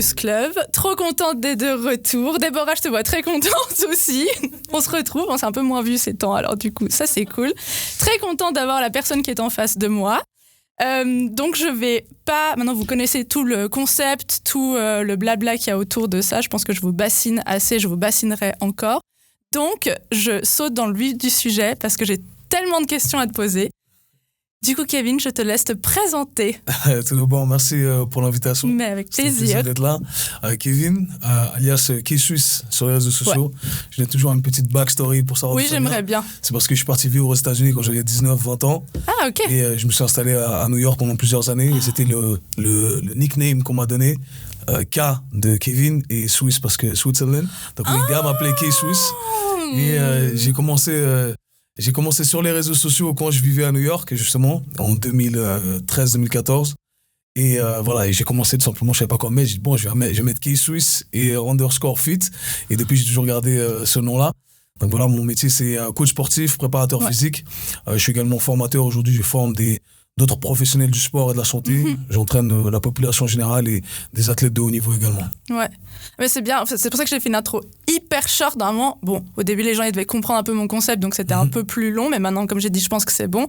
Boost Club. Trop contente d'être de retour. Déborah, je te vois très contente aussi. On se retrouve, on s'est un peu moins vu ces temps, alors du coup, ça c'est cool. Très contente d'avoir la personne qui est en face de moi. Donc je vais pas... Maintenant, vous connaissez tout le concept, tout le blabla qu'il y a autour de ça. Je pense que je vous bassine assez, je vous bassinerai encore. Donc, je saute dans le vif du sujet parce que j'ai tellement de questions à te poser. Du coup, Kevin, je te laisse te présenter. Tout d'abord, merci pour l'invitation. Mais avec plaisir. C'est un plaisir d'être là. Kevin, alias K-Swiss sur les réseaux sociaux. Ouais. Je n'ai toujours une petite backstory pour savoir. Oui, j'aimerais bien. C'est parce que je suis parti vivre aux États-Unis quand j'avais 19-20 ans. Ah, ok. Et je me suis installé à New York pendant plusieurs années. Et c'était le nickname qu'on m'a donné. K de Kevin et Swiss parce que Switzerland. Donc les gars m'appelaient K-Swiss. Et j'ai commencé sur les réseaux sociaux quand je vivais à New York, justement, en 2013-2014. Et voilà, et j'ai commencé tout simplement, je ne savais pas quoi mettre. J'ai dit, bon, je vais mettre K-Swiss et _fit. Et depuis, j'ai toujours gardé ce nom-là. Donc voilà, mon métier, c'est coach sportif, préparateur physique. Je suis également formateur. Aujourd'hui, je forme d'autres professionnels du sport et de la santé. J'entraîne la population générale et des athlètes de haut niveau également. Ouais, mais c'est bien. C'est pour ça que j'ai fait une intro hyper short. Normalement, bon, au début, les gens ils devaient comprendre un peu mon concept, donc c'était un peu plus long. Mais maintenant, comme j'ai dit, je pense que c'est bon.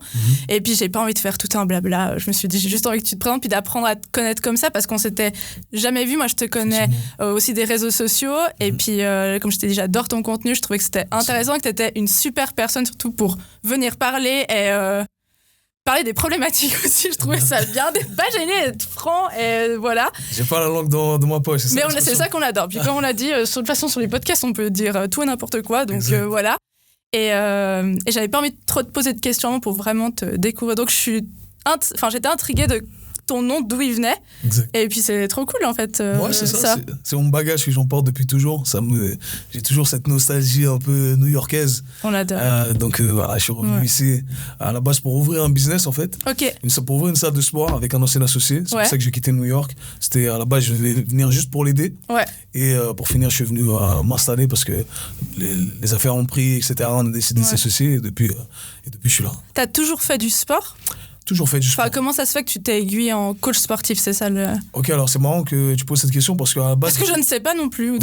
Et puis, j'ai pas envie de faire tout un blabla. Je me suis dit, j'ai juste envie que tu te présentes puis d'apprendre à te connaître comme ça parce qu'on s'était jamais vu. Moi, je te connais aussi des réseaux sociaux. Et puis, comme je t'ai dit, j'adore ton contenu. Je trouvais que c'était intéressant, que tu étais une super personne, surtout pour venir parler et parler des problématiques aussi, je trouvais ça bien, d'être pas gêné, d'être franc, et voilà. J'ai pas la langue dans ma poche, c'est ça. Mais c'est ça qu'on adore. Puis comme on l'a dit, de toute façon sur les podcasts, on peut dire tout et n'importe quoi, donc voilà. Et j'avais pas envie de trop te poser de questions pour vraiment te découvrir. Donc j'étais intriguée de ton nom, d'où il venait. Exact. Et puis c'est trop cool en fait. Ouais, c'est ça. C'est mon bagage que j'en porte depuis toujours. J'ai toujours cette nostalgie un peu new-yorkaise. On adore. Donc voilà, je suis revenu ici à la base pour ouvrir un business en fait. Ok. Pour ouvrir une salle de sport avec un ancien associé. C'est pour ça que j'ai quitté New York. C'était à la base, je devais venir juste pour l'aider. Ouais. Et pour finir, je suis venu m'installer parce que les affaires ont pris, etc. On a décidé de s'associer et depuis, je suis là. T'as toujours fait du sport ? Toujours fait du sport. Comment ça se fait que tu t'es aiguillé en coach sportif, c'est ça le... Ok, alors c'est marrant que tu poses cette question parce qu'à la base... Parce que je ne sais pas non plus.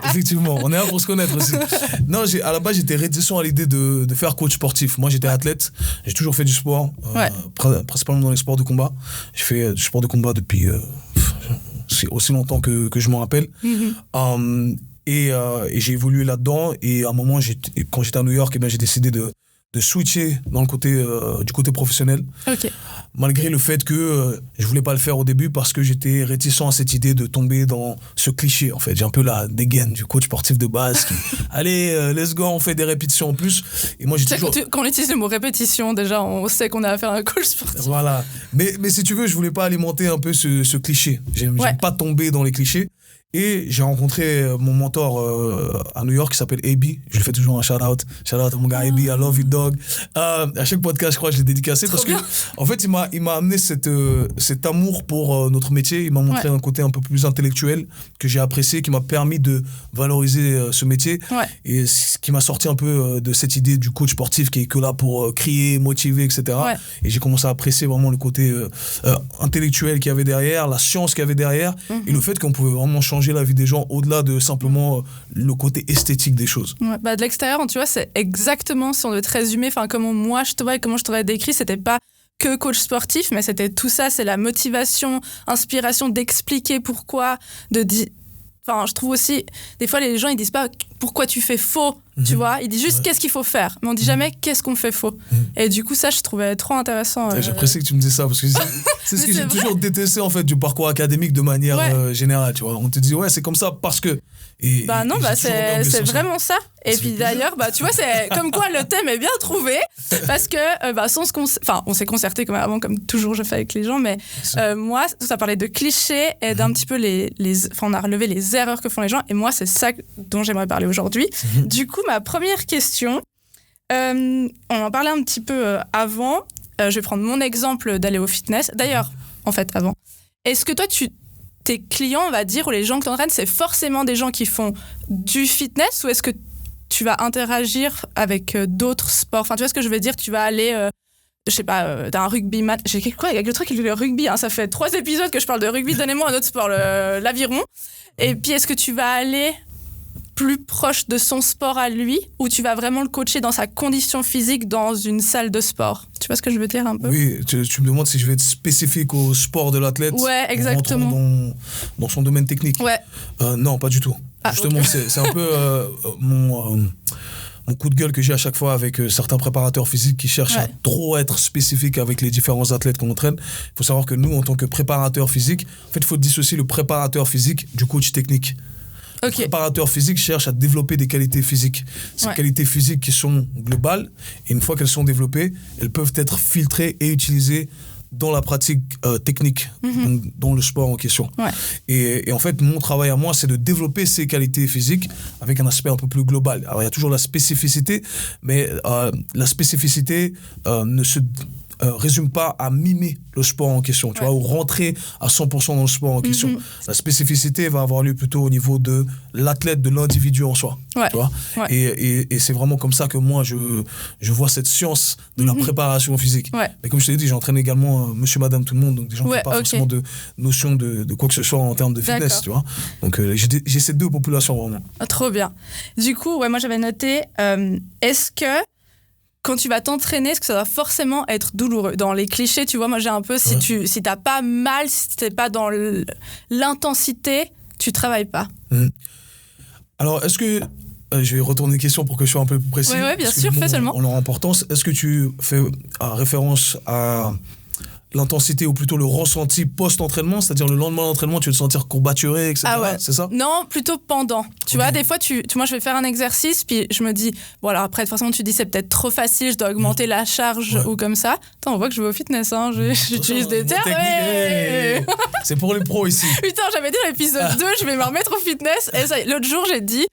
Effectivement, on est là pour se connaître aussi. Non, à la base, j'étais réticent à l'idée de faire coach sportif. Moi, j'étais athlète, j'ai toujours fait du sport, principalement dans les sports de combat. J'ai fait du sport de combat depuis aussi longtemps que je m'en rappelle. Et j'ai évolué là-dedans et à un moment, quand j'étais à New York, j'ai décidé de switcher dans du côté professionnel. Okay. Malgré le fait que je voulais pas le faire au début parce que j'étais réticent à cette idée de tomber dans ce cliché en fait. J'ai un peu la dégaine du coach sportif de base qui allez let's go, on fait des répétitions en plus. Et moi j'ai toujours... Quand on utilise le mot répétition, déjà on sait qu'on a affaire à un coach sportif. Voilà. Mais si tu veux, je voulais pas alimenter un peu ce cliché. J'aime pas tomber dans les clichés. Et j'ai rencontré mon mentor à New York qui s'appelle AB. Je lui fais toujours un shout-out. Shout-out à mon gars AB, I love you dog. À chaque podcast, je crois, je l'ai dédicacé parce que, en fait, il m'a amené cet amour pour notre métier. Il m'a montré un côté un peu plus intellectuel que j'ai apprécié, qui m'a permis de valoriser ce métier. Ouais. Et ce qui m'a sorti un peu de cette idée du coach sportif qui est que là pour crier, motiver, etc. Ouais. Et j'ai commencé à apprécier vraiment le côté intellectuel qu'il y avait derrière, la science qu'il y avait derrière, et le fait qu'on pouvait vraiment changer la vie des gens au-delà de simplement le côté esthétique des choses. Ouais, de l'extérieur, tu vois, c'est exactement, si on devait te résumer, comment moi je te vois et comment je t'aurais décrit, c'était pas que coach sportif, mais c'était tout ça, c'est la motivation, inspiration d'expliquer pourquoi, je trouve aussi, des fois les gens ils disent pas pourquoi tu fais faux, tu vois, ils disent juste qu'est-ce qu'il faut faire, mais on dit jamais qu'est-ce qu'on fait faux. Et du coup ça je trouvais trop intéressant. J'apprécie que tu me dises ça parce que c'est ce que j'ai toujours détesté en fait du parcours académique de manière générale, tu vois. On te dit c'est comme ça parce que... c'est vraiment ça. Et puis d'ailleurs, tu vois, c'est comme quoi le thème est bien trouvé parce que on s'est concerté comme avant, comme toujours je fais avec les gens, mais moi, ça parlait de clichés et d'un petit peu on a relevé les erreurs que font les gens et moi, c'est ça dont j'aimerais parler aujourd'hui. Du coup, ma première question, on en parlait un petit peu avant, je vais prendre mon exemple d'aller au fitness. D'ailleurs, en fait, avant, est-ce que toi, tes clients, on va dire, ou les gens que tu entraînes, c'est forcément des gens qui font du fitness ou est-ce que tu vas interagir avec d'autres sports ? Enfin, tu vois ce que je veux dire ? Tu vas aller je sais pas, d'un rugbyman. J'ai quoi avec le truc, le rugby, hein, ça fait 3 épisodes que je parle de rugby, donnez-moi un autre sport, l'aviron. Et puis, est-ce que tu vas aller plus proche de son sport à lui, ou tu vas vraiment le coacher dans sa condition physique dans une salle de sport? Tu vois ce que je veux dire un peu? Oui, tu me demandes si je vais être spécifique au sport de l'athlète. Ouais, exactement. Dans son domaine technique. Ouais. Non, pas du tout. Justement, okay. c'est un peu mon coup de gueule que j'ai à chaque fois avec certains préparateurs physiques qui cherchent à trop être spécifiques avec les différents athlètes qu'on entraîne. Il faut savoir que nous, en tant que préparateur physique, en fait, il faut dissocier le préparateur physique du coach technique. Le préparateur physique cherche à développer des qualités physiques. Ces qualités physiques qui sont globales, et une fois qu'elles sont développées, elles peuvent être filtrées et utilisées dans la pratique technique, donc dans le sport en question. Ouais. Et en fait, mon travail à moi, c'est de développer ces qualités physiques avec un aspect un peu plus global. Alors, il y a toujours la spécificité, mais la spécificité ne se résume pas à mimer le sport en question, tu vois, ou rentrer à 100% dans le sport en question. La spécificité va avoir lieu plutôt au niveau de l'athlète, de l'individu en soi. Tu vois. Et c'est vraiment comme ça que moi, je vois cette science de la préparation physique. Mais comme je t'ai dit, j'entraîne également monsieur, madame, tout le monde, donc des gens qui n'ont pas forcément de notion de quoi que ce soit en termes de fitness, tu vois. Donc j'ai ces deux populations vraiment. Trop bien. Du coup, moi j'avais noté, est-ce que quand tu vas t'entraîner, est-ce que ça va forcément être douloureux? Dans les clichés, tu vois, moi j'ai un peu, si t'as pas mal, si t'es pas dans l'intensité, tu travailles pas. Alors, est-ce que... je vais retourner une question pour que je sois un peu plus précis. Oui, bien sûr, fais seulement. En leur importance, est-ce que tu fais référence à l'intensité ou plutôt le ressenti post-entraînement, c'est-à-dire le lendemain de l'entraînement, tu vas te sentir courbaturé, etc. Ah ouais. C'est ça? Non, plutôt pendant. Tu vois, des fois, moi, je vais faire un exercice, puis je me dis, bon, alors après, de toute façon, tu dis, c'est peut-être trop facile, je dois augmenter la charge ou comme ça. Attends, on voit que je vais au fitness, hein, j'utilise des termes. C'est pour les pros ici. Putain, j'avais dit dans l'épisode 2, je vais me remettre au fitness. Et ça, l'autre jour, j'ai dit,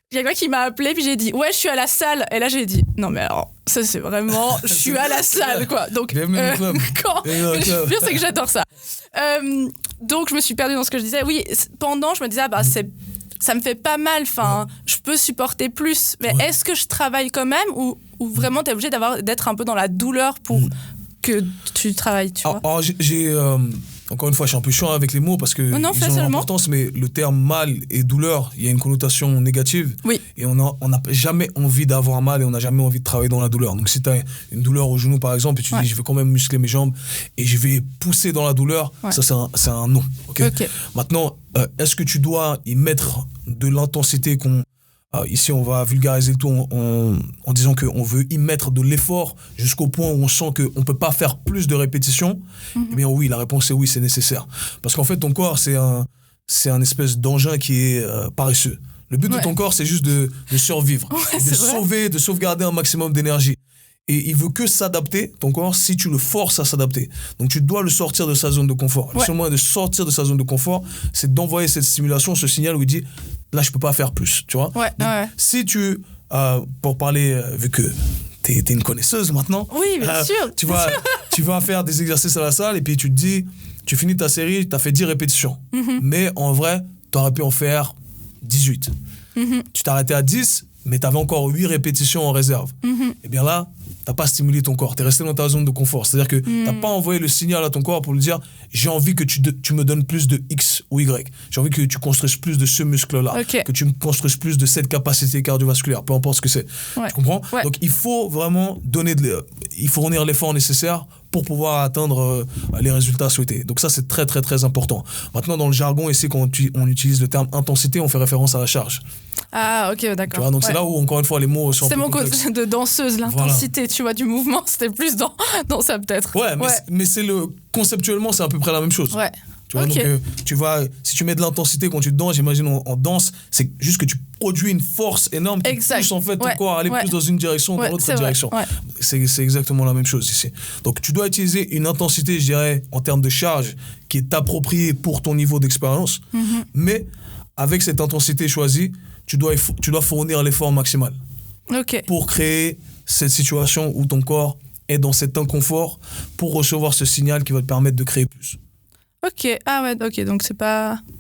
il y a quelqu'un qui m'a appelé, puis j'ai dit, ouais, je suis à la salle. Et là, j'ai dit, non, mais alors, ça, c'est vraiment, je suis à la salle, quoi. Donc, quand le pire, c'est que j'adore ça. Donc, je me suis perdue dans ce que je disais. Oui, pendant, je me disais, ça me fait pas mal, enfin, je peux supporter plus. Mais est-ce que je travaille quand même, ou vraiment, t'es obligé d'être un peu dans la douleur pour que tu travailles, tu vois? Alors, encore une fois, je suis un peu chiant avec les mots parce que ils ont l'importance, mais le terme mal et douleur, il y a une connotation négative. Oui. Et on n'a jamais envie d'avoir mal et on n'a jamais envie de travailler dans la douleur. Donc si tu as une douleur au genou, par exemple, et tu dis je vais quand même muscler mes jambes et je vais pousser dans la douleur, ça c'est un non. Okay? Maintenant, est-ce que tu dois y mettre de l'intensité ici, on va vulgariser le tout en disant qu'on veut y mettre de l'effort jusqu'au point où on sent qu'on ne peut pas faire plus de répétitions. Eh bien oui, la réponse est oui, c'est nécessaire. Parce qu'en fait, ton corps, c'est un espèce d'engin qui est paresseux. Le but de ton corps, c'est juste de survivre, de sauvegarder un maximum d'énergie. Et il veut que s'adapter, ton corps, si tu le forces à s'adapter. Donc tu dois le sortir de sa zone de confort. Le seul moyen de sortir de sa zone de confort, c'est d'envoyer cette stimulation, ce signal où il dit, là, je peux pas faire plus, tu vois. Donc, si tu, pour parler, vu que t'es une connaisseuse maintenant. Oui, bien sûr. Tu vas faire des exercices à la salle et puis tu te dis, tu finis ta série, t'as fait 10 répétitions. Mais en vrai, t'aurais pu en faire 18. Tu t'es arrêté à 10, mais t'avais encore 8 répétitions en réserve. Et bien là, t'as pas stimulé ton corps, t'es resté dans ta zone de confort. C'est-à-dire que t'as pas envoyé le signal à ton corps pour lui dire j'ai envie que tu me donnes plus de X ou Y. J'ai envie que tu construises plus de ce muscle-là, que tu me construises plus de cette capacité cardiovasculaire, peu importe ce que c'est. Tu comprends? Donc il faut vraiment il faut fournir l'effort nécessaire pour pouvoir atteindre les résultats souhaités. Donc ça, c'est très, très, très important. Maintenant, dans le jargon, ici, quand on utilise le terme intensité, on fait référence à la charge. Ah, ok, d'accord. Tu vois, donc c'est là où, encore une fois, les mots sont un peu complexes. C'était mon côté de danseuse, l'intensité, tu vois, du mouvement, c'était plus dans ça, peut-être. Mais conceptuellement, c'est à peu près la même chose. Tu vois, donc si tu mets de l'intensité quand tu danses, j'imagine en danse, c'est juste que tu produis une force énorme qui pousse en fait ton corps à aller plus dans une direction ou dans l'autre direction. C'est exactement la même chose ici. Donc tu dois utiliser une intensité, je dirais, en termes de charge, qui est appropriée pour ton niveau d'expérience, mais avec cette intensité choisie, tu dois fournir l'effort maximal pour créer cette situation où ton corps est dans cet inconfort pour recevoir ce signal qui va te permettre de créer plus. Donc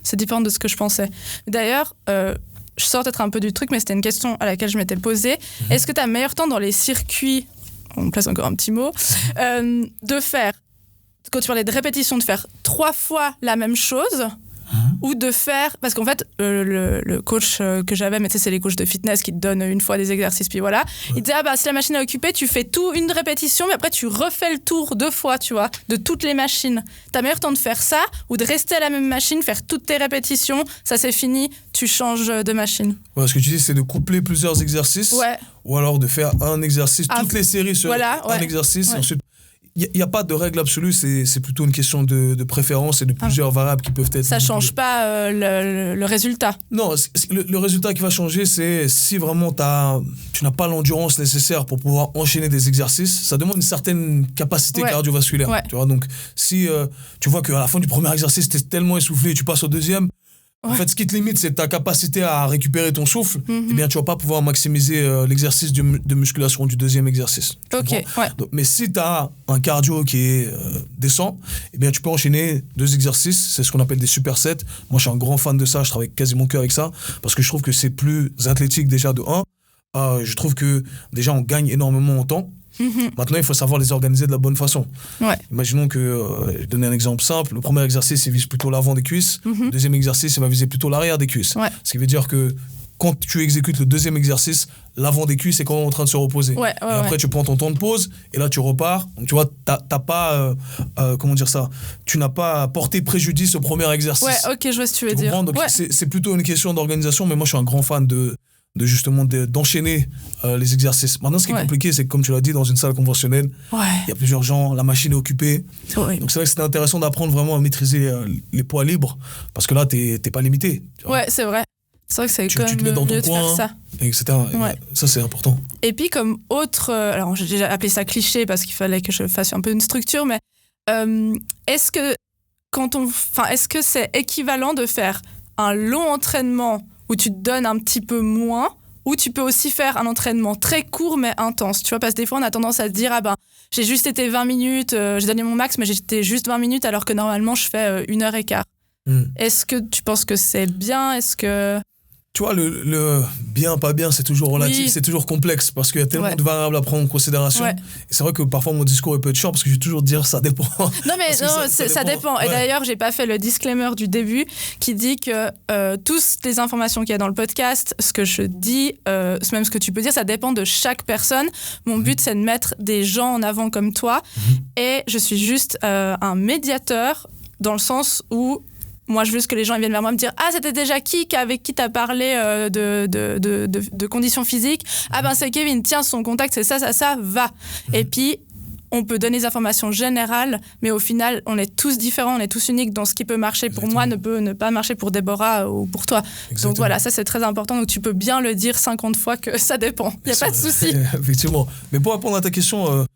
c'est différent de ce que je pensais. D'ailleurs, je sors peut-être un peu du truc, mais c'était une question à laquelle je m'étais posée. Est-ce que tu as meilleur temps dans les circuits, on place encore un petit mot, de faire, quand tu parlais de répétition, de faire 3 fois la même chose, ou de faire, parce qu'en fait le coach que j'avais, mais tu sais, c'est les coachs de fitness qui te donnent une fois des exercices, puis voilà, il disait si la machine est occupée, tu fais tout une répétition, mais après tu refais le tour 2 fois, tu vois, de toutes les machines. T'as meilleur temps de faire ça ou de rester à la même machine, faire toutes tes répétitions, ça c'est fini, tu changes de machine. Ce que tu dis, c'est de coupler plusieurs exercices, ou alors de faire un exercice, toutes les séries sur un exercice, et ensuite il n'y a pas de règle absolue, c'est plutôt une question de préférence et de plusieurs variables qui peuvent être... Ça ne change pas le résultat. Non, le résultat qui va changer, c'est si vraiment tu n'as pas l'endurance nécessaire pour pouvoir enchaîner des exercices, ça demande une certaine capacité cardiovasculaire. Tu vois, donc si tu vois qu'à la fin du premier exercice, tu es tellement essoufflé et tu passes au deuxième, en fait, ce qui te limite, c'est ta capacité à récupérer ton souffle. Eh bien, tu vas pas pouvoir maximiser l'exercice de musculation du deuxième exercice. Donc, mais si tu as un cardio qui est décent, eh bien, tu peux enchaîner 2 exercices. C'est ce qu'on appelle des supersets. Moi, je suis un grand fan de ça. Je travaille quasiment que avec ça parce que je trouve que c'est plus athlétique déjà de 1. Je trouve que déjà, on gagne énormément en temps. Maintenant, il faut savoir les organiser de la bonne façon. Imaginons que, je vais donner un exemple simple, le premier exercice, il vise plutôt l'avant des cuisses, le deuxième exercice, il va viser plutôt l'arrière des cuisses. Ce qui veut dire que quand tu exécutes le deuxième exercice, l'avant des cuisses est quand même en train de se reposer. Et après, tu prends ton temps de pause et là, tu repars. Donc, tu vois, t'as pas, comment dire ça, tu n'as pas porté préjudice au premier exercice. Je vois ce que tu veux dire. Donc, c'est plutôt une question d'organisation, mais moi, je suis un grand fan d'enchaîner les exercices. Maintenant, ce qui est compliqué, c'est que comme tu l'as dit, dans une salle conventionnelle, il y a plusieurs gens, la machine est occupée. Donc c'est vrai que c'était intéressant d'apprendre vraiment à maîtriser les poids libres, parce que là, t'es pas limité. C'est vrai. C'est vrai que c'est quand même tu te mets dans ton mieux coin, de faire ça. etc. Ça, c'est important. Et puis comme autre... alors, j'ai déjà appelé ça cliché, parce qu'il fallait que je fasse un peu une structure, mais est-ce que c'est équivalent de faire un long entraînement où tu te donnes un petit peu moins, ou tu peux aussi faire un entraînement très court mais intense, tu vois, parce que des fois on a tendance à se dire j'ai juste été 20 minutes, j'ai donné mon max mais j'étais juste 20 minutes alors que normalement je fais 1h15. Est-ce que tu penses que c'est bien? Est-ce que... Tu vois, le bien, pas bien, c'est toujours relatif, c'est toujours complexe parce qu'il y a tellement de variables à prendre en considération. Et c'est vrai que parfois mon discours peut être chiant parce que je vais toujours dire ça dépend. Non, mais ça dépend. Et d'ailleurs, j'ai pas fait le disclaimer du début qui dit que toutes les informations qu'il y a dans le podcast, ce que je dis, même ce que tu peux dire, ça dépend de chaque personne. Mon but, c'est de mettre des gens en avant comme toi. Et je suis juste un médiateur dans le sens où moi, je veux juste que les gens viennent vers moi me dire « Ah, c'était déjà qui avec qui t'as parlé de conditions physiques ? Ah ben, c'est Kevin, tiens, son contact, c'est ça, va. » Et puis, on peut donner des informations générales, mais au final, on est tous différents, on est tous uniques. Donc, ce qui peut marcher pour moi ne peut ne pas marcher pour Déborah ou pour toi. Donc voilà, ça, c'est très important. Donc, tu peux bien le dire 50 fois que ça dépend. Il n'y a pas de souci. Effectivement. Mais pour répondre à ta question,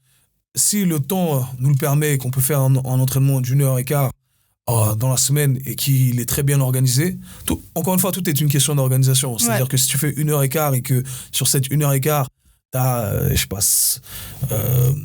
si le temps nous le permet et qu'on peut faire un entraînement d'1h15 dans la semaine et qu'il est très bien organisé, encore une fois, tout est une question d'organisation. C'est-à-dire que si tu fais 1h15 et que sur cette 1h15, t'as,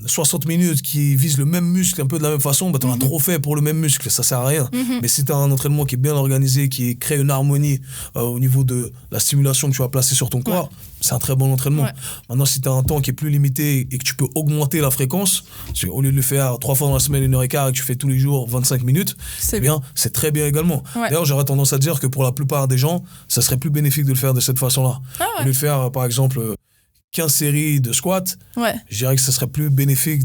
60 minutes qui visent le même muscle un peu de la même façon, t'en as trop fait pour le même muscle, ça sert à rien. Mais si t'as un entraînement qui est bien organisé, qui crée une harmonie au niveau de la stimulation que tu vas placer sur ton corps, c'est un très bon entraînement. Maintenant, si t'as un temps qui est plus limité et que tu peux augmenter la fréquence, au lieu de le faire 3 fois dans la semaine, 1h15, et que tu fais tous les jours 25 minutes, c'est très bien également. D'ailleurs, j'aurais tendance à dire que pour la plupart des gens, ça serait plus bénéfique de le faire de cette façon-là. Au lieu de faire, par exemple, 15 séries de squat, je dirais que ce serait plus bénéfique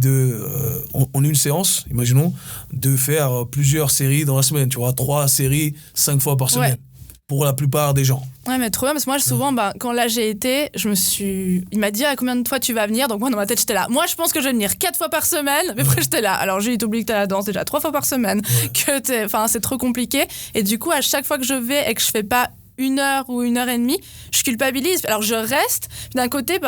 en une séance, imaginons, de faire plusieurs séries dans la semaine. Tu vois, 3 séries, 5 fois par semaine. Pour la plupart des gens. Ouais, mais trop bien, parce que moi, souvent, quand là j'ai été, il m'a dit combien de fois tu vas venir, donc moi dans ma tête j'étais là. Moi je pense que je vais venir 4 fois par semaine, mais après j'étais là. Alors j'ai oublié que t'as la danse déjà 3 fois par semaine, que c'est trop compliqué. Et du coup, à chaque fois que je vais et que je fais pas 1 heure ou 1h30, je culpabilise. Alors je reste, puis d'un côté,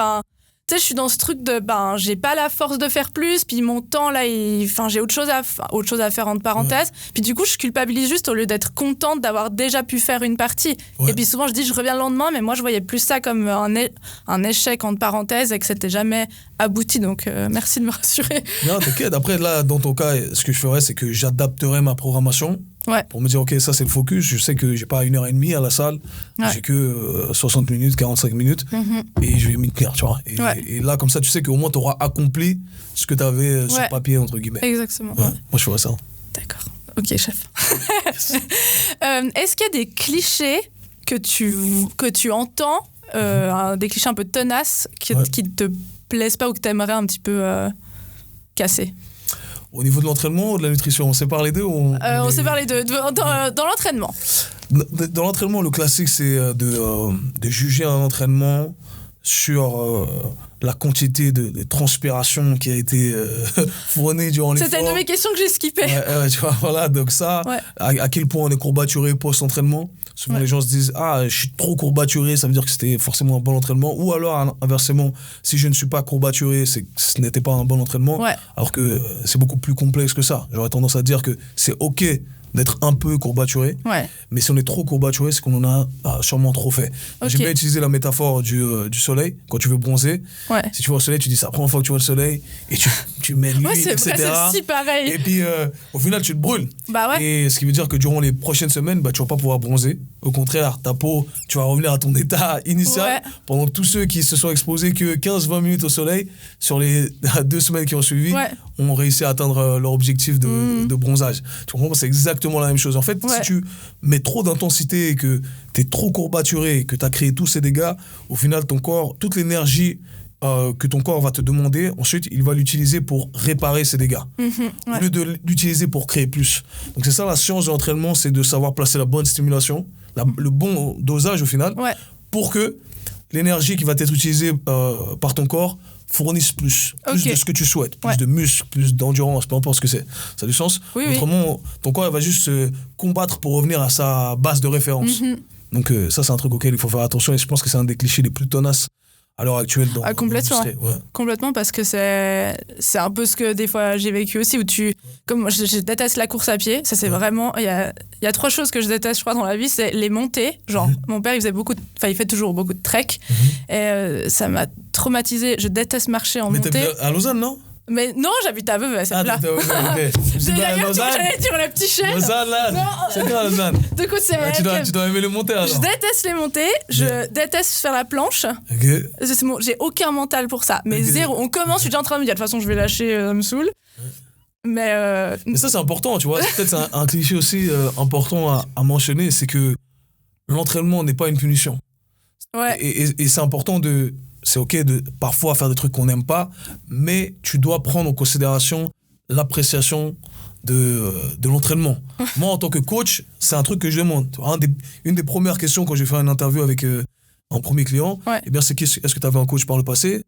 tu sais, je suis dans ce truc de j'ai pas la force de faire plus, puis mon temps là, j'ai autre chose à faire entre parenthèses. Puis du coup, je culpabilise juste au lieu d'être contente d'avoir déjà pu faire une partie. Et puis souvent, je dis je reviens le lendemain, mais moi je voyais plus ça comme un échec entre parenthèses et que c'était jamais abouti. Donc merci de me rassurer. Non, t'inquiète. Après là, dans ton cas, ce que je ferais, c'est que j'adapterais ma programmation pour me dire, OK, ça c'est le focus, je sais que j'ai pas 1h30 à la salle, j'ai que 60 minutes, 45 minutes, et je vais m'y tenir, tu vois. Et là, comme ça, tu sais qu'au moins tu auras accompli ce que tu avais sur papier, entre guillemets. Exactement. Moi, je ferais ça. D'accord. OK, chef. Est-ce qu'il y a des clichés que tu entends, des clichés un peu tenaces qui te plaisent pas ou que tu aimerais un petit peu casser? Au niveau de l'entraînement ou de la nutrition, on sépare les deux ou on sépare les deux. Dans l'entraînement. Dans l'entraînement, le classique, c'est de juger un entraînement sur la quantité de transpiration qui a été fournie durant l'effort. C'était une de mes questions que j'ai skippées. Tu vois, voilà, donc ça, à quel point on est courbaturé post-entraînement. Souvent, les gens se disent « Ah, je suis trop courbaturé, ça veut dire que c'était forcément un bon entraînement. » Ou alors, inversement, si je ne suis pas courbaturé, c'est que ce n'était pas un bon entraînement. Alors que c'est beaucoup plus complexe que ça. J'aurais tendance à dire que c'est OK d'être un peu courbaturé. Mais si on est trop courbaturé, c'est qu'on en a sûrement trop fait. J'aime bien utiliser la métaphore du soleil. Quand tu veux bronzer, si tu vois le soleil, tu dis c'est la première fois que tu vois le soleil et tu mets l'huile, etc. Vrai, c'est si pareil. Et puis, au final, tu te brûles. Et ce qui veut dire que durant les prochaines semaines, tu vas pas pouvoir bronzer. Au contraire, ta peau, tu vas revenir à ton état initial. Pendant tous ceux qui se sont exposés que 15-20 minutes au soleil, sur les 2 semaines qui ont suivi, ont réussi à atteindre leur objectif de bronzage. Tu comprends ? C'est exactement la même chose. En fait, si tu mets trop d'intensité et que tu es trop courbaturé et que tu as créé tous ces dégâts, au final, ton corps, toute l'énergie que ton corps va te demander, ensuite, il va l'utiliser pour réparer ces dégâts. Au lieu de l'utiliser pour créer plus. Donc, c'est ça la science de l'entraînement, c'est de savoir placer la bonne stimulation, le bon dosage au final, pour que l'énergie qui va être utilisée par ton corps fournissent plus de ce que tu souhaites, plus de muscles, plus d'endurance, peu importe ce que c'est. Ça a du sens. Autrement, ton corps va juste se combattre pour revenir à sa base de référence. Donc ça, c'est un truc auquel il faut faire attention et je pense que c'est un des clichés les plus tenaces à l'heure actuelle dans complètement. Complètement, parce que c'est un peu ce que des fois j'ai vécu aussi, où comme moi, je déteste la course à pied. Ça, c'est vraiment, il y a 3 choses que je déteste, je crois, dans la vie, c'est les montées. Genre, mon père, il fait toujours beaucoup de trek, et ça m'a traumatisé. Je déteste marcher en montée. Mais t'es à Lausanne, non? Mais non, j'habite à Vevey, c'est là. D'ailleurs, j'allais dire le petit chef. Lausanne, là. C'est quoi, Lausanne? Du coup, tu dois aimer les montées, alors. Je déteste les montées, je déteste faire la planche. J'ai aucun mental pour ça. Mais zéro. On commence, je suis déjà en train de me dire, de toute façon, je vais lâcher, ça me saoule. Mais ça, c'est important, tu vois. Peut-être c'est un cliché aussi important à mentionner, c'est que l'entraînement n'est pas une punition. Et c'est important c'est OK de parfois faire des trucs qu'on n'aime pas, mais tu dois prendre en considération l'appréciation de l'entraînement. Moi, en tant que coach, c'est un truc que je demande. Une des premières questions quand j'ai fait une interview avec un premier client, eh bien, c'est est-ce que tu avais un coach par le passé?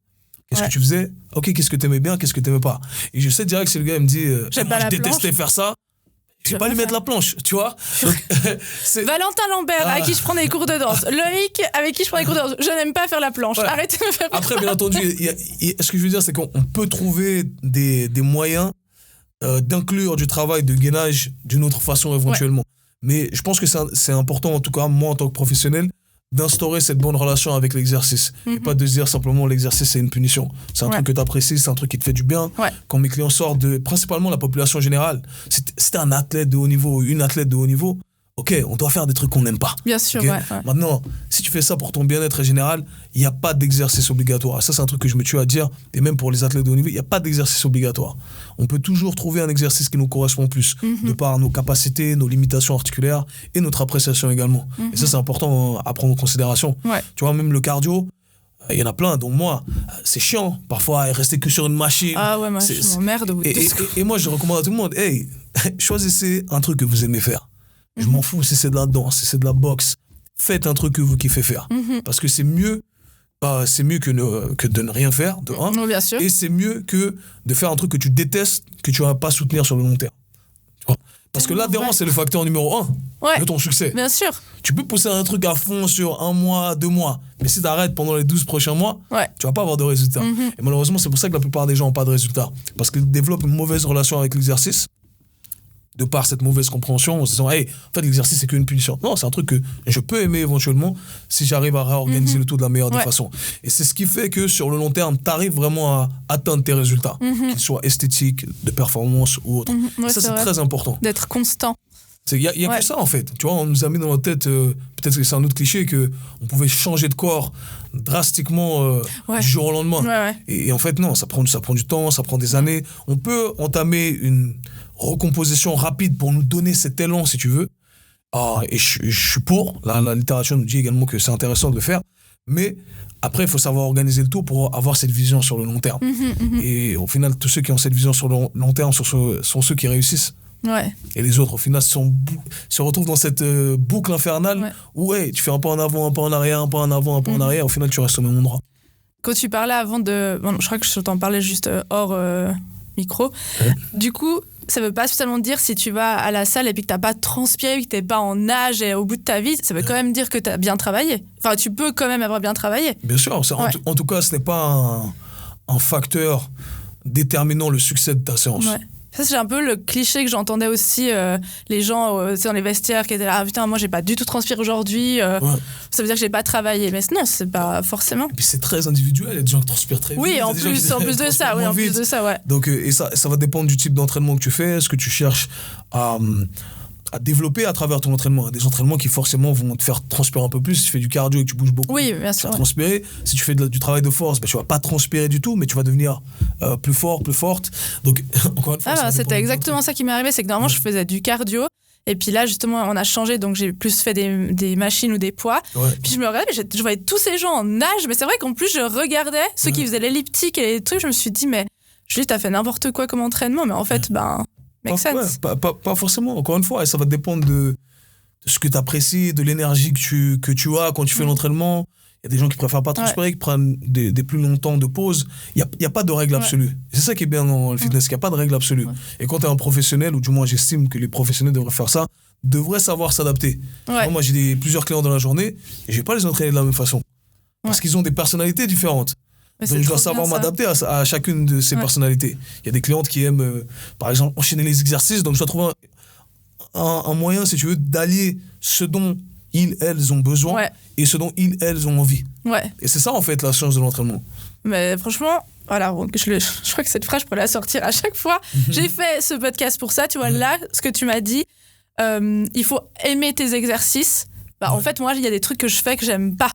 Qu'est-ce que tu faisais? OK, qu'est-ce que tu aimais bien? Qu'est-ce que tu n'aimais pas? Et je sais direct que si le gars il me dit je détestais faire ça, je vais pas lui mettre la planche, tu vois. Donc, Valentin Lambert, avec qui je prends des cours de danse. Loïc, avec qui je prends des cours de danse. Je n'aime pas faire la planche. Arrêtez de me faire. Après, bien entendu, ce que je veux dire, c'est qu'on peut trouver des moyens d'inclure du travail de gainage d'une autre façon éventuellement. Mais je pense que c'est important, en tout cas, moi, en tant que professionnel, d'instaurer cette bonne relation avec l'exercice. Et pas de se dire simplement l'exercice c'est une punition. C'est un truc que tu apprécies, c'est un truc qui te fait du bien. Quand mes clients sortent principalement la population générale, si t'es un athlète de haut niveau, une athlète de haut niveau, OK, on doit faire des trucs qu'on n'aime pas. Bien sûr, Maintenant, si tu fais ça pour ton bien-être général, il n'y a pas d'exercice obligatoire. Ça, c'est un truc que je me tue à dire. Et même pour les athlètes de haut niveau, il n'y a pas d'exercice obligatoire. On peut toujours trouver un exercice qui nous correspond plus, de par nos capacités, nos limitations articulaires et notre appréciation également. Et ça, c'est important à prendre en considération. Tu vois, même le cardio, il y en a plein, dont moi, c'est chiant. Parfois, rester que sur une machine. Ah ouais, moi, je m'emmerde au bout de tout ça. Et moi, je recommande à tout le monde, choisissez un truc que vous aimez faire. Je m'en fous si c'est de la danse, si c'est de la boxe. Faites un truc que vous kiffez faire. Parce que c'est mieux que de ne rien faire, de un. Bien sûr. Et c'est mieux que de faire un truc que tu détestes, que tu ne vas pas soutenir sur le long terme. Tu vois? Parce que l'adhérence, c'est le facteur numéro 1 de ton succès. Bien sûr. Tu peux pousser un truc à fond sur 1 mois, 2 mois. Mais si tu arrêtes pendant les 12 prochains mois, tu vas pas avoir de résultats. Et malheureusement, c'est pour ça que la plupart des gens n'ont pas de résultats. Parce qu'ils développent une mauvaise relation avec l'exercice. De par cette mauvaise compréhension, en se disant, en fait, l'exercice, c'est qu'une punition. Non, c'est un truc que je peux aimer éventuellement si j'arrive à réorganiser le tout de la meilleure des façons. Et c'est ce qui fait que sur le long terme, tu arrives vraiment à atteindre tes résultats, qu'ils soient esthétiques, de performance ou autres. Ça, c'est très important. D'être constant. Il y a que ça, en fait. Tu vois, on nous a mis dans notre tête, peut-être que c'est un autre cliché, qu'on pouvait changer de corps drastiquement du jour au lendemain. Et en fait, non, ça prend du temps, ça prend des années. On peut entamer une recomposition rapide pour nous donner cet élan, si tu veux. Et je suis pour. La littérature nous dit également que c'est intéressant de le faire. Mais après, il faut savoir organiser le tout pour avoir cette vision sur le long terme. Et au final, tous ceux qui ont cette vision sur le long terme sont ceux qui réussissent. Et les autres, au final, se retrouvent dans cette boucle infernale où tu fais un pas en avant, un pas en arrière, un pas en avant, un pas en arrière. Au final, tu restes au même endroit. Quand tu parlais avant de... Bon, je crois que je t'en parlais juste hors micro. Du coup, ça veut pas spécialement dire si tu vas à la salle et puis que t'as pas transpiré, que t'es pas en nage et au bout de ta vie, ça veut quand même dire que t'as bien travaillé. Enfin, tu peux quand même avoir bien travaillé. Bien sûr. En tout cas, ce n'est pas un facteur déterminant le succès de ta séance. Ça, c'est un peu le cliché que j'entendais aussi, les gens dans les vestiaires qui étaient là, putain, moi, j'ai pas du tout transpiré aujourd'hui, ça veut dire que j'ai pas travaillé. Mais non, c'est pas forcément. Et puis, c'est très individuel, il y a des gens qui transpirent très vite. Oui, en plus de ça. Donc, et ça va dépendre du type d'entraînement que tu fais, ce que tu cherches à développer à travers ton entraînement. Des entraînements qui forcément vont te faire transpirer un peu plus. Si tu fais du cardio et que tu bouges beaucoup, oui, bien sûr, tu vas transpirer. Si tu fais du travail de force, tu vas pas transpirer du tout, mais tu vas devenir plus fort, plus forte. Donc, encore une fois, c'était exactement ça qui m'est arrivé. C'est que normalement, je faisais du cardio. Et puis là, justement, on a changé, donc j'ai plus fait des machines ou des poids. Puis je me regardais, mais je voyais tous ces gens en nage. Mais c'est vrai qu'en plus, je regardais ceux qui faisaient l'elliptique et les trucs. Je me suis dit, mais Julie, t'as fait n'importe quoi comme entraînement. Mais en fait, pas forcément, encore une fois, et ça va dépendre de ce que tu apprécies, de l'énergie que tu as quand tu fais l'entraînement. Il y a des gens qui préfèrent pas transpirer, qui prennent des plus longs temps de pause. Il y a pas de règle absolue. C'est ça qui est bien dans le fitness, qu'il n'y a pas de règle absolue. Et quand tu es un professionnel, ou du moins j'estime que les professionnels devraient faire ça, devraient savoir s'adapter. Moi, j'ai plusieurs clients dans la journée et je vais pas les entraîner de la même façon. Parce qu'ils ont des personnalités différentes. Donc je dois savoir m'adapter à chacune de ces personnalités. Il y a des clientes qui aiment, par exemple, enchaîner les exercices. Donc je dois trouver un moyen, si tu veux, d'allier ce dont elles ont besoin et ce dont elles ont envie. Et c'est ça, en fait, la science de l'entraînement. Mais franchement, voilà, je crois que cette phrase, je pourrais la sortir à chaque fois. J'ai fait ce podcast pour ça. Tu vois, là, ce que tu m'as dit, il faut aimer tes exercices. En fait, moi, il y a des trucs que je fais que j'aime pas.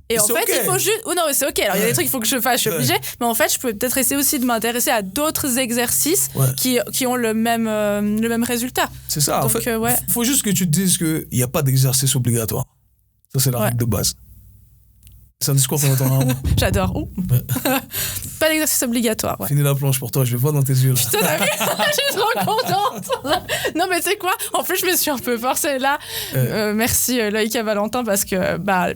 Et en fait, il faut juste... Oh non, c'est OK. Alors, il y a des trucs qu'il faut que je fasse, je suis obligée. Mais en fait, je peux peut-être essayer aussi de m'intéresser à d'autres exercices qui ont le même résultat. C'est ça. Donc, en fait, faut juste que tu te dises qu'il n'y a pas d'exercice obligatoire. Ça, c'est la règle de base. C'est un discours qu'on entend rarement. J'adore. Pas d'exercice obligatoire. Finis la planche pour toi, je le vois dans tes yeux. Là. Putain, t'as vu? Je suis trop contente. Non, mais tu sais quoi? En plus, je me suis un peu forcée là. Merci Loïc et Valentin, parce que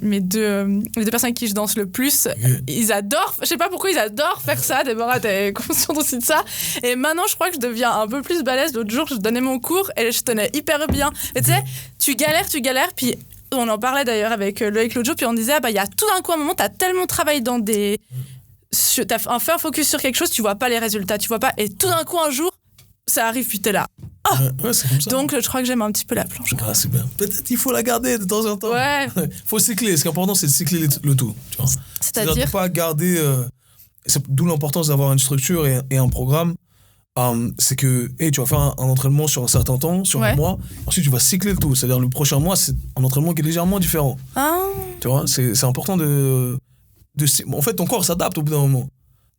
les deux personnes avec qui je danse le plus, ils adorent. Je sais pas pourquoi ils adorent faire ça. Déborah, t'es consciente aussi de ça. Et maintenant, je crois que je deviens un peu plus balèze. L'autre jour, je donnais mon cours et je tenais hyper bien. Et tu sais, tu galères, puis. On en parlait d'ailleurs avec Loïc l'autre jour, puis on disait, il y a tout d'un coup un moment, t'as tellement travaillé dans t'as fait un focus sur quelque chose, tu vois pas les résultats, tu vois pas, et tout d'un coup un jour, ça arrive, puis t'es là. C'est comme ça. Donc je crois que j'aime un petit peu la planche. C'est bien. Peut-être il faut la garder de temps en temps. Faut cycler, ce qui est important, c'est de cycler le tout. Tu vois. C'est-à-dire pas garder... d'où l'importance d'avoir une structure et un programme. C'est que tu vas faire un entraînement sur un certain temps, sur un mois, ensuite tu vas cycler le tout, c'est-à-dire le prochain mois c'est un entraînement qui est légèrement différent. Tu vois, c'est important en fait ton corps s'adapte au bout d'un moment,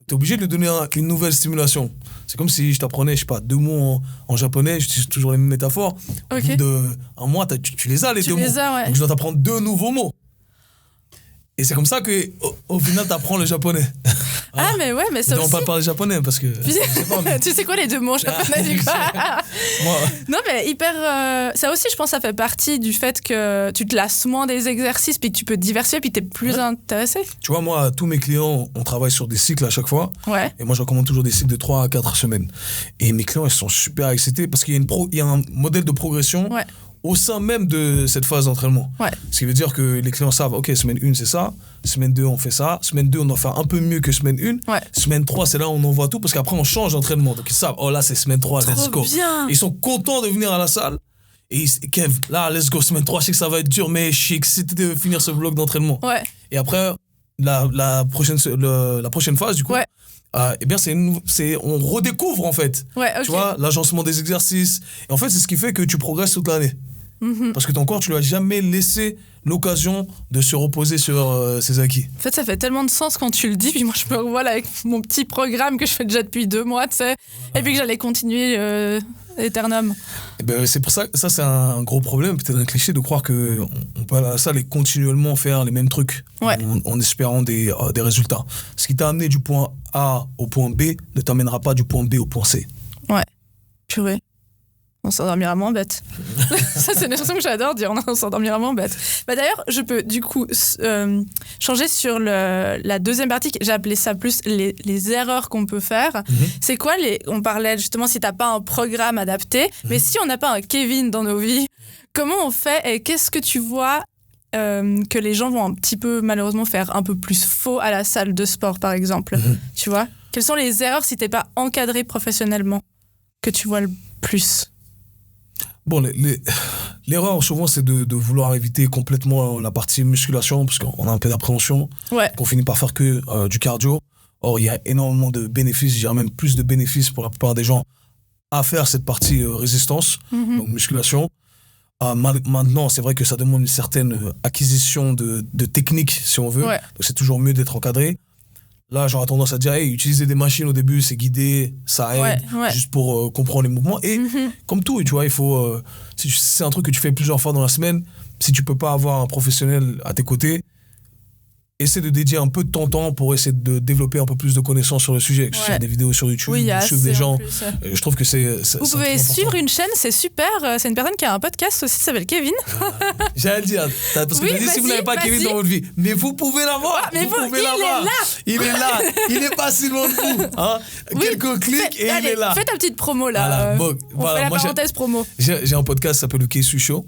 t'es obligé de lui donner une nouvelle stimulation. C'est comme si je t'apprenais, je sais pas, 2 mots en japonais, j'utilise toujours les mêmes métaphores. Au bout d'un mois tu les as les 2 mots, donc je dois t'apprendre 2 nouveaux mots. Et c'est comme ça qu'au final, t'apprends le japonais. Mais ouais, mais ça aussi... On ne parle pas le japonais parce que... Tu sais quoi les 2 mots japonais du coup? Non, mais hyper... ça aussi, je pense, ça fait partie du fait que tu te lasses moins des exercices, puis que tu peux te diversifier, puis t'es plus intéressé. Tu vois, moi, tous mes clients, on travaille sur des cycles à chaque fois. Et moi, je recommande toujours des cycles de 3 à 4 semaines. Et mes clients, ils sont super excités parce qu'il y a un modèle de progression... au sein même de cette phase d'entraînement. Ce qui veut dire que les clients savent, OK, semaine 1, c'est ça. Semaine 2, on fait ça. Semaine 2, on doit faire un peu mieux que semaine 1. Semaine 3, c'est là où on envoie tout parce qu'après, on change d'entraînement. Donc, ils savent, là, c'est semaine 3, let's go. Ils sont contents de venir à la salle. Et Kev, là, let's go, semaine 3, je sais que ça va être dur, mais je suis excité de finir ce bloc d'entraînement. Et après, la prochaine phase, du coup, ouais. Eh bien, on redécouvre, en fait. Ouais, okay. Tu vois, l'agencement des exercices. Et en fait, c'est ce qui fait que tu progresses toute l'année. Parce que ton corps, tu lui as jamais laissé l'occasion de se reposer sur ses acquis. En fait, ça fait tellement de sens quand tu le dis. Puis moi, je me revois là avec mon petit programme que je fais déjà depuis 2 mois, tu sais. Et puis que j'allais continuer éternum. Eh ben, c'est pour ça que ça, c'est un gros problème, peut-être un cliché, de croire qu'on peut aller à la salle et continuellement faire les mêmes trucs en espérant des résultats. Ce qui t'a amené du point A au point B ne t'amènera pas du point B au point C. Ouais, purée. On s'endormira moins bête. Ça, c'est une expression que j'adore dire, on s'endormira moins bête. Bah, d'ailleurs, je peux du coup changer sur la deuxième partie, j'ai appelé ça plus les erreurs qu'on peut faire. C'est quoi on parlait justement si t'as pas un programme adapté, mais si on n'a pas un Kevin dans nos vies, comment on fait et qu'est-ce que tu vois que les gens vont un petit peu malheureusement faire un peu plus faux à la salle de sport, par exemple. Tu vois ? Quelles sont les erreurs si t'es pas encadré professionnellement que tu vois le plus ? Bon, l'erreur souvent c'est de vouloir éviter complètement la partie musculation parce qu'on a un peu d'appréhension, qu'on finit par faire que du cardio. Or, il y a énormément de bénéfices, je dirais même plus de bénéfices pour la plupart des gens à faire cette partie résistance, donc musculation. Maintenant, c'est vrai que ça demande une certaine acquisition de technique, si on veut. Donc, c'est toujours mieux d'être encadré. Là, j'aurais tendance à dire, hey, utiliser des machines au début, c'est guidé, ça aide, juste pour comprendre les mouvements. Et comme tout, tu vois, il faut, si c'est un truc que tu fais plusieurs fois dans la semaine, si tu peux pas avoir un professionnel à tes côtés, essaie de dédier un peu de ton temps pour essayer de développer un peu plus de connaissances sur le sujet. Que ce soit des vidéos sur YouTube, suivre des gens. Je trouve que c'est vous pouvez suivre une chaîne, c'est super. C'est une personne qui a un podcast aussi, qui s'appelle Kevin. J'allais le dire, parce que tu as dit si vous n'avez pas Kevin dans votre vie. Mais vous pouvez l'avoir. Il est là. Il n'est pas si loin de vous. Hein. Quelques clics et il est là. Fais ta petite promo là. On fait la parenthèse promo. J'ai un podcast qui s'appelle le K-Sui Show.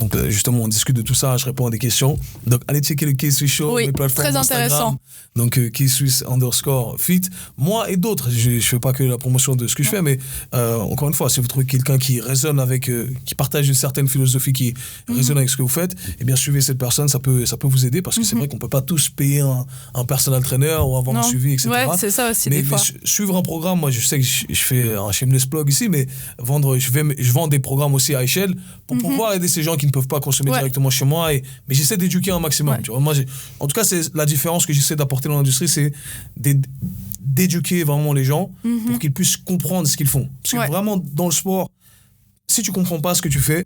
Donc justement, on discute de tout ça, je réponds à des questions. Donc allez checker le K-Sui Show, mes plateformes très Instagram. Intéressant. Donc K-Sui_fit. Moi et d'autres, je ne fais pas que la promotion de ce que je fais, mais encore une fois, si vous trouvez quelqu'un qui résonne avec, qui partage une certaine philosophie, qui résonne avec ce que vous faites, eh bien suivez cette personne, ça peut vous aider parce que c'est vrai qu'on ne peut pas tous payer un personal trainer ou avoir un suivi, etc. Ouais, c'est ça aussi des fois. Mais suivre un programme, moi je sais que je fais un shameless plug ici, mais je vends des programmes aussi à échelle pour pouvoir aider ces gens qui ne peuvent pas consommer directement chez moi. Mais j'essaie d'éduquer un maximum. Tu vois, moi, en tout cas, c'est la différence que j'essaie d'apporter dans l'industrie, c'est d'éduquer vraiment les gens pour qu'ils puissent comprendre ce qu'ils font. Parce que vraiment, dans le sport, si tu ne comprends pas ce que tu fais,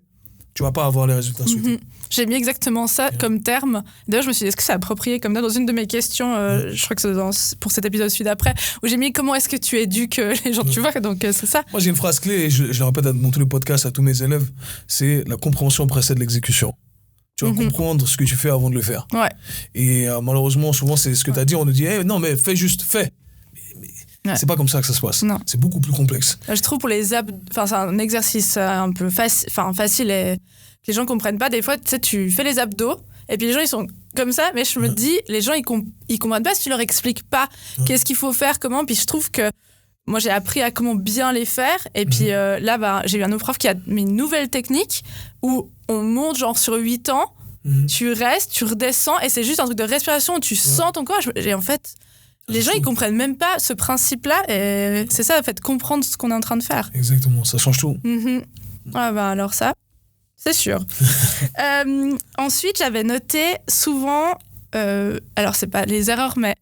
tu ne vas pas avoir les résultats souhaités. J'ai mis exactement ça comme terme. D'ailleurs, je me suis dit, est-ce que c'est approprié comme ça dans une de mes questions, je crois que c'est pour cet épisode celui d'après, où j'ai mis comment est-ce que tu éduques les gens, tu vois, donc c'est ça. Moi, j'ai une phrase clé, et je la répète dans tous les podcasts à tous mes élèves, c'est la compréhension précède l'exécution. Tu vas comprendre ce que tu fais avant de le faire. Et malheureusement, souvent, c'est ce que tu as dit, on nous dit, hey, non, mais fais juste, fais. C'est pas comme ça que ça se passe. Non. C'est beaucoup plus complexe. Je trouve pour les abdos, c'est un exercice un peu facile et que les gens comprennent pas. Des fois, tu sais, tu fais les abdos et puis les gens ils sont comme ça, mais je me dis, les gens ils comprennent pas si tu leur expliques pas qu'est-ce qu'il faut faire, comment. Puis je trouve que moi j'ai appris à comment bien les faire. Et puis là, j'ai eu un autre prof qui a mis une nouvelle technique où on monte genre sur 8 ans, tu restes, tu redescends et c'est juste un truc de respiration où tu sens ton corps. Et en fait, les gens, ils comprennent même pas ce principe-là et c'est ça, en fait, comprendre ce qu'on est en train de faire. Exactement, ça change tout. Alors ça, c'est sûr. Ensuite, j'avais noté souvent, alors c'est pas les erreurs, mais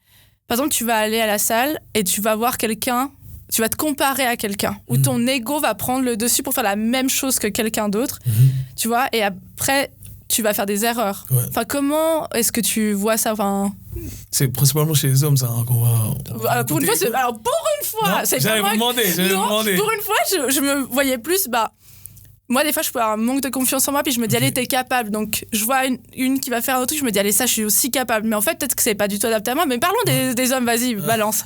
par exemple, tu vas aller à la salle et tu vas voir quelqu'un, tu vas te comparer à quelqu'un, où ton ego va prendre le dessus pour faire la même chose que quelqu'un d'autre, tu vois, et après, tu vas faire des erreurs. Enfin, comment est-ce que tu vois ça? C'est principalement chez les hommes, ça, hein, qu'on va... pour une fois, j'allais vous demander. Pour une fois, je me voyais plus... Moi, des fois, je peux avoir un manque de confiance en moi, puis je me dis, allez, t'es capable. Donc, je vois une qui va faire un autre truc, je me dis, allez, ça, je suis aussi capable. Mais en fait, peut-être que c'est pas du tout adapté à moi. Mais parlons des hommes, vas-y, balance.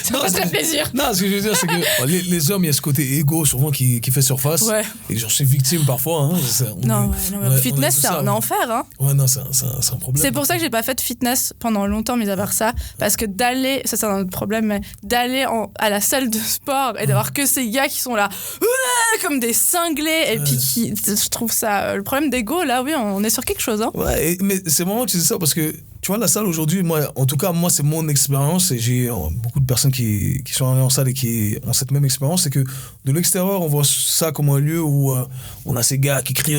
Ça me fait très plaisir. Non, ce que je veux dire, c'est que les hommes, il y a ce côté égo, souvent, qui fait surface. Et j'en suis victime parfois. Hein. Fitness, c'est un enfer. Hein. Ouais, non, c'est un problème. C'est pour ça que j'ai pas fait de fitness pendant longtemps, mis à part ça. Parce que d'aller, ça, c'est un autre problème, mais d'aller à la salle de sport et d'avoir que ces gars qui sont là, comme des cinglés. Et puis, je trouve ça... Le problème d'ego, là, oui, on est sur quelque chose. Hein. Ouais, mais c'est marrant que tu dis ça parce que, tu vois, la salle aujourd'hui, moi, en tout cas, moi, c'est mon expérience et j'ai beaucoup de personnes qui sont allées en salle et qui ont cette même expérience. C'est que de l'extérieur, on voit ça comme un lieu où on a ces gars qui crient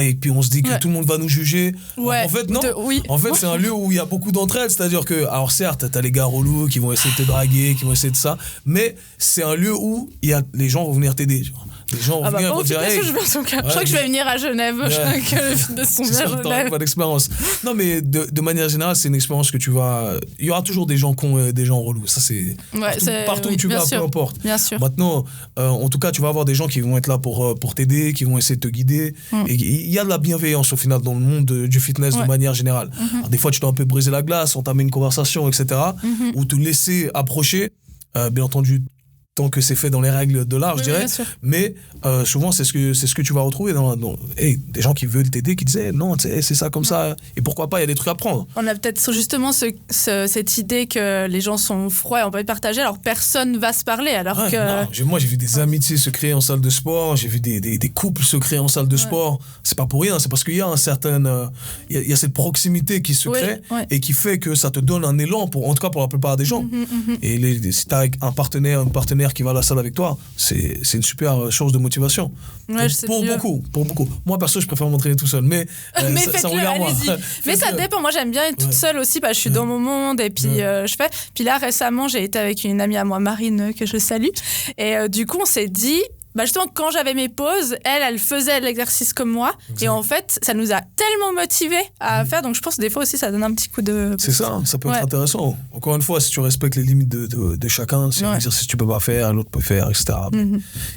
et puis on se dit que tout le monde va nous juger. Ouais. En fait, non. En fait, c'est un lieu où il y a beaucoup d'entraide. C'est-à-dire que, alors certes, t'as les gars relous qui vont essayer de te draguer, qui vont essayer de ça, mais c'est un lieu où les gens vont venir t'aider. Les gens vont venir dire, hey, je crois que je vais venir à Genève. Je crois que les fitness sont bien à Genève. Pas d'expérience. Non, mais de manière générale, c'est une expérience que tu vas. Il y aura toujours des gens cons, des gens relous. Ça, c'est. Partout où tu vas, peu importe. Bien sûr. Maintenant, en tout cas, tu vas avoir des gens qui vont être là pour t'aider, qui vont essayer de te guider. Et il y a de la bienveillance au final dans le monde du fitness de manière générale. Alors, des fois, tu dois un peu briser la glace, entamer une conversation, etc. Ou te laisser approcher. Bien entendu, tant que c'est fait dans les règles de l'art, je dirais. Mais souvent, c'est ce que tu vas retrouver dans des gens qui veulent t'aider, qui disent non, c'est ça comme ça. Et pourquoi pas, il y a des trucs à prendre. On a peut-être justement cette idée que les gens sont froids et on peut pas partager, alors personne va se parler. Alors que... Moi, j'ai vu des amitiés se créer en salle de sport, j'ai vu des couples se créer en salle de sport. C'est pas pour rien, c'est parce qu'il y a il y a cette proximité qui se crée et qui fait que ça te donne un élan, en tout cas pour la plupart des gens. Et si tu as un partenaire, une partenaire qui va à la salle avec toi, c'est une super chose de motivation. Pour beaucoup. Moi, perso, je préfère m'entraîner tout seul, mais ça regarde moi. Mais ça dépend. Moi, j'aime bien être toute seule aussi, je suis dans mon monde et puis je fais. Puis là, récemment, j'ai été avec une amie à moi, Marine, que je salue. Et du coup, on s'est dit... justement, quand j'avais mes pauses, elle faisait l'exercice comme moi. Exact. Et en fait, ça nous a tellement motivés à faire. Donc, je pense que des fois aussi, ça donne un petit coup de... C'est ça peut être intéressant. Encore une fois, si tu respectes les limites de chacun, si un exercice tu peux pas faire, l'autre peut faire, etc.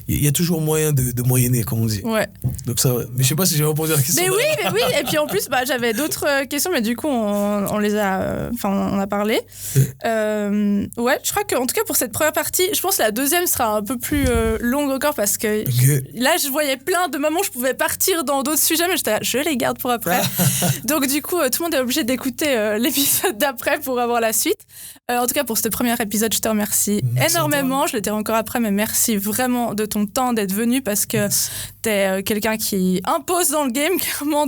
Il y a toujours moyen de moyenner, comme on dit. Ouais. Donc ça, mais je sais pas si j'ai répondu à la question. Mais oui. Et puis en plus, j'avais d'autres questions, mais du coup, on les a... on a parlé. Je crois qu'en tout cas, pour cette première partie, je pense que la deuxième sera un peu plus longue encore parce que là, je voyais plein de moments où je pouvais partir dans d'autres sujets, mais j'étais là, je les garde pour après. Donc du coup, tout le monde est obligé d'écouter l'épisode d'après pour avoir la suite. En tout cas, pour ce premier épisode, je te remercie énormément. Je le dirai encore après, mais merci vraiment de ton temps d'être venu parce que t'es quelqu'un qui impose dans le game, clairement,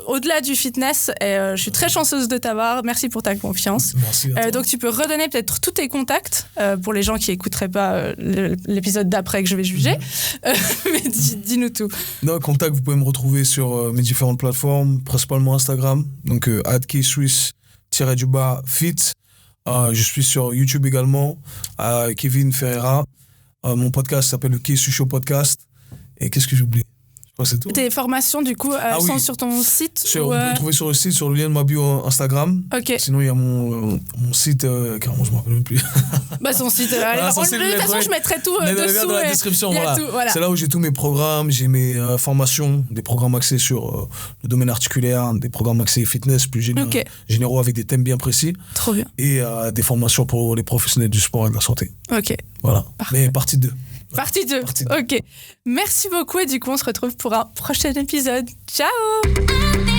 au-delà du fitness. Et je suis très chanceuse de t'avoir. Merci pour ta confiance. Merci à toi. Donc tu peux redonner peut-être tous tes contacts pour les gens qui n'écouteraient pas l'épisode d'après que je vais juger. Mais dis-nous tout. Non, contact, vous pouvez me retrouver sur mes différentes plateformes, principalement Instagram, donc @K-Swiss_fit. Je suis sur YouTube également, Kevin Ferreira. Mon podcast s'appelle le K-Swiss Show Podcast. Et qu'est-ce que j'oublie? C'est tout. Tes formations, du coup, sont sur ton site On peut le trouver sur le site, sur le lien de ma bio Instagram. Okay. Sinon, il y a mon site, carrément, je ne me rappelle même plus. Son site, de toute façon, je mettrai tout dessous. Dans la description, voilà. C'est là où j'ai tous mes programmes, j'ai mes formations, des programmes axés sur le domaine articulaire, des programmes axés fitness plus généraux avec des thèmes bien précis. Trop bien. Et des formations pour les professionnels du sport et de la santé. Ok. Voilà. Parfait. Mais partie 2. Partie 2. Ok. Merci beaucoup et du coup, on se retrouve pour un prochain épisode. Ciao!